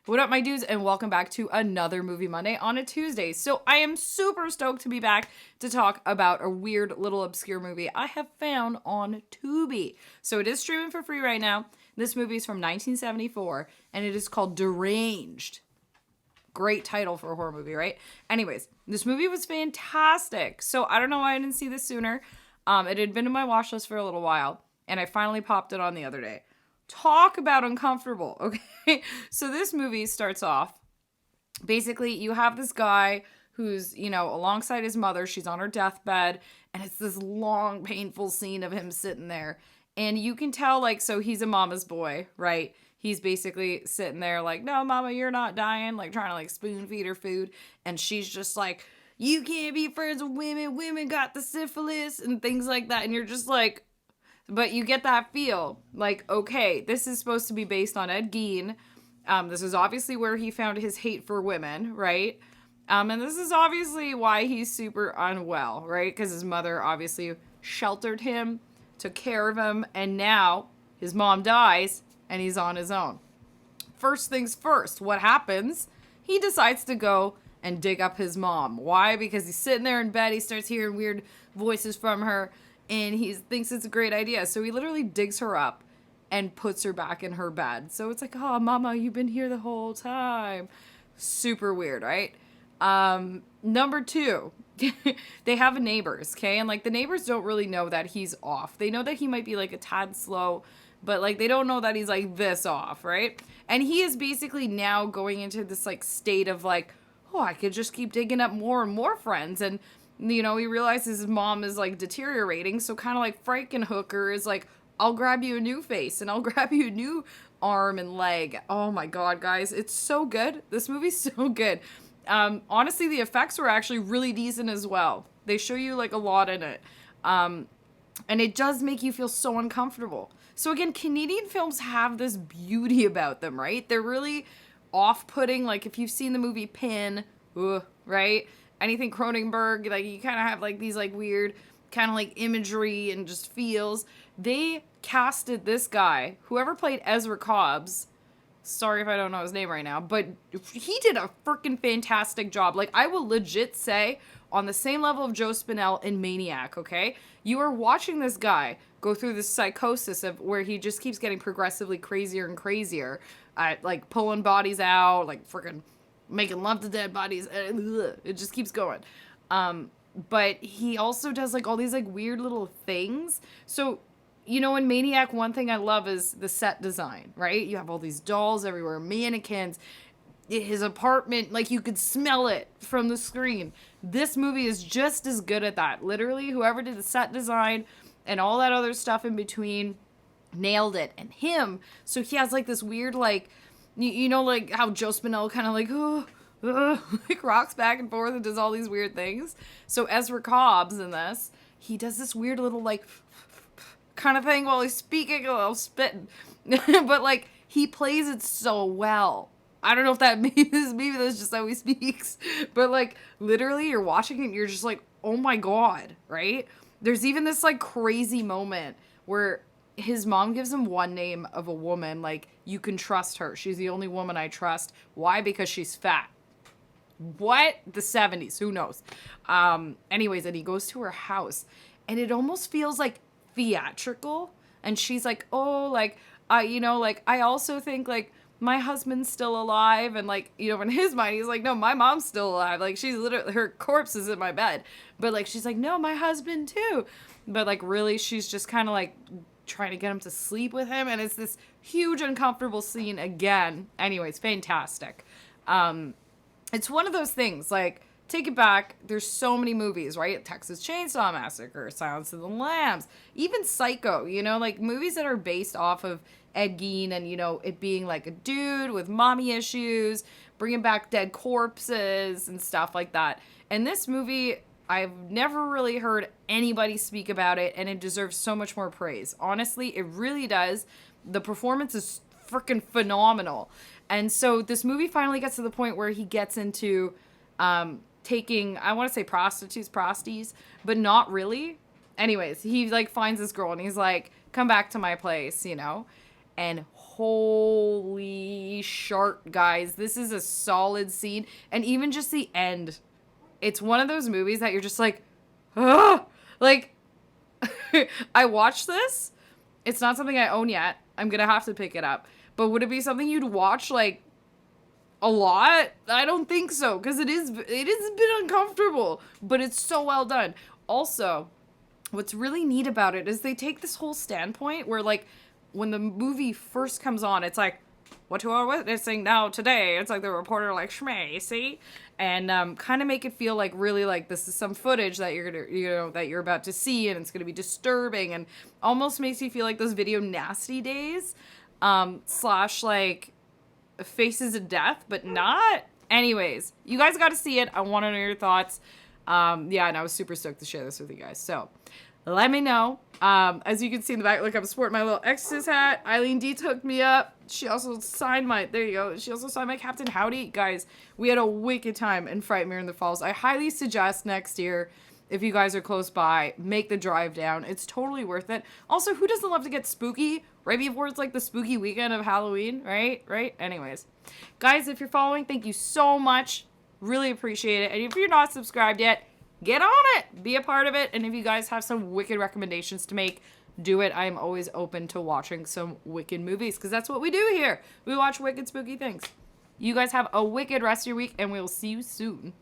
What up, my dudes, and welcome back to another Movie Monday on a Tuesday. So I am super stoked to be back to talk about a weird little obscure movie I have found on Tubi. So it is streaming for free right now. This movie is from 1974, and it is called Deranged. Great title for a horror movie, right? Anyways, this movie was fantastic. So I don't know why I didn't see this sooner. It had been in my watch list for a little while, and I finally popped it on the other day. Talk about uncomfortable, okay? So this movie starts off, basically you have this guy who's, alongside his mother. She's on her deathbed, and it's this long, painful scene of him sitting there. And you can tell, so he's a mama's boy, right? He's basically sitting there like, no, mama, you're not dying, trying to spoon feed her food. And she's just like, you can't be friends with women. Women got the syphilis and things like that. And you're just like, but you get that feel okay, this is supposed to be based on Ed Gein. This is obviously where he found his hate for women, right? And this is obviously why he's super unwell, right? Because his mother obviously sheltered him, took care of him, and now his mom dies and he's on his own. First things first, what happens? He decides to go and dig up his mom. Why? Because he's sitting there in bed, he starts hearing weird voices from her, and he thinks it's a great idea. So he literally digs her up and puts her back in her bed. So it's like, oh, mama, you've been here the whole time. Super weird, right? Number two, they have neighbors, okay? And the neighbors don't really know that he's off. They know that he might be a tad slow, but they don't know that he's this off, right? And he is basically now going into this state of oh, I could just keep digging up more and more friends. And he realizes his mom is deteriorating. So kind of Frankenhooker is I'll grab you a new face and I'll grab you a new arm and leg. Oh my God, guys. It's so good. This movie's so good. Honestly, the effects were actually really decent as well. They show you a lot in it. And it does make you feel so uncomfortable. So again, Canadian films have this beauty about them, right? They're really off-putting. If you've seen the movie Pin, right? Anything Cronenberg, you kind of have these weird kind of imagery and just feels. They casted this guy, whoever played Ezra Cobbs. Sorry if I don't know his name right now, but he did a freaking fantastic job. I will legit say, on the same level of Joe Spinell in Maniac, okay? You are watching this guy go through this psychosis of where he just keeps getting progressively crazier and crazier, pulling bodies out, freaking making love to dead bodies. It just keeps going. But he also does all these weird little things. So, in Maniac, one thing I love is the set design, right? You have all these dolls everywhere, mannequins, his apartment, you could smell it from the screen. This movie is just as good at that. Literally, whoever did the set design and all that other stuff in between nailed it. And him, so he has this weird, how Joe Spinell kind of rocks back and forth and does all these weird things. So Ezra Cobbs in this, he does this weird little kind of thing while he's speaking, while spitting. But he plays it so well. I don't know if that maybe that's just how he speaks. But literally you're watching it and you're just oh my God, right? There's even this crazy moment where his mom gives him one name of a woman, you can trust her. She's the only woman I trust. Why? Because she's fat. What? The 70s. Who knows? Anyways, and he goes to her house, and it almost feels theatrical. And she's oh, I also think, my husband's still alive. And, in his mind, he's no, my mom's still alive. She's literally, her corpse is in my bed. But, she's no, my husband, too. But, really, she's just kind of, trying to get him to sleep with him, and it's this huge uncomfortable scene again. Anyways, fantastic. It's one of those things, take it back, there's so many movies, right? Texas Chainsaw Massacre, Silence of the Lambs, even Psycho, movies that are based off of Ed Gein and, it being a dude with mommy issues, bringing back dead corpses and stuff like that. And this movie, I've never really heard anybody speak about it, and it deserves so much more praise. Honestly, it really does. The performance is freaking phenomenal. And so this movie finally gets to the point where he gets into taking, I want to say prosties, but not really. Anyways, he finds this girl and he's come back to my place, and holy shark, guys. This is a solid scene. And even just the end. It's one of those movies that you're just like, ah! Like, I watched this. It's not something I own yet. I'm going to have to pick it up. But would it be something you'd watch, like, a lot? I don't think so. Because it is a bit uncomfortable. But it's so well done. Also, what's really neat about it is they take this whole standpoint where, like, when the movie first comes on, it's like, what you are witnessing now today. It's like the reporter like, shmay, see? And kind of make it feel like really like this is some footage that you're gonna, that you're about to see, and it's gonna be disturbing, and almost makes you feel like those video nasty days, slash like Faces of Death, but not. Anyways, you guys got to see it. I want to know your thoughts. Yeah, and I was super stoked to share this with you guys. So let me know. As you can see in the back, look, I'm sporting my little Exorcist hat. Eileen D hooked me up. She also signed my, there you go. She also signed my Captain Howdy. Guys, we had a wicked time in Frightmare in the Falls. I highly suggest next year, if you guys are close by, make the drive down. It's totally worth it. Also, who doesn't love to get spooky right before it's like the spooky weekend of Halloween, right? Anyways, guys, if you're following, thank you so much. Really appreciate it. And if you're not subscribed yet, get on it. Be a part of it. And if you guys have some wicked recommendations to make, do it. I'm always open to watching some wicked movies because that's what we do here. We watch wicked spooky things. You guys have a wicked rest of your week, and we'll see you soon.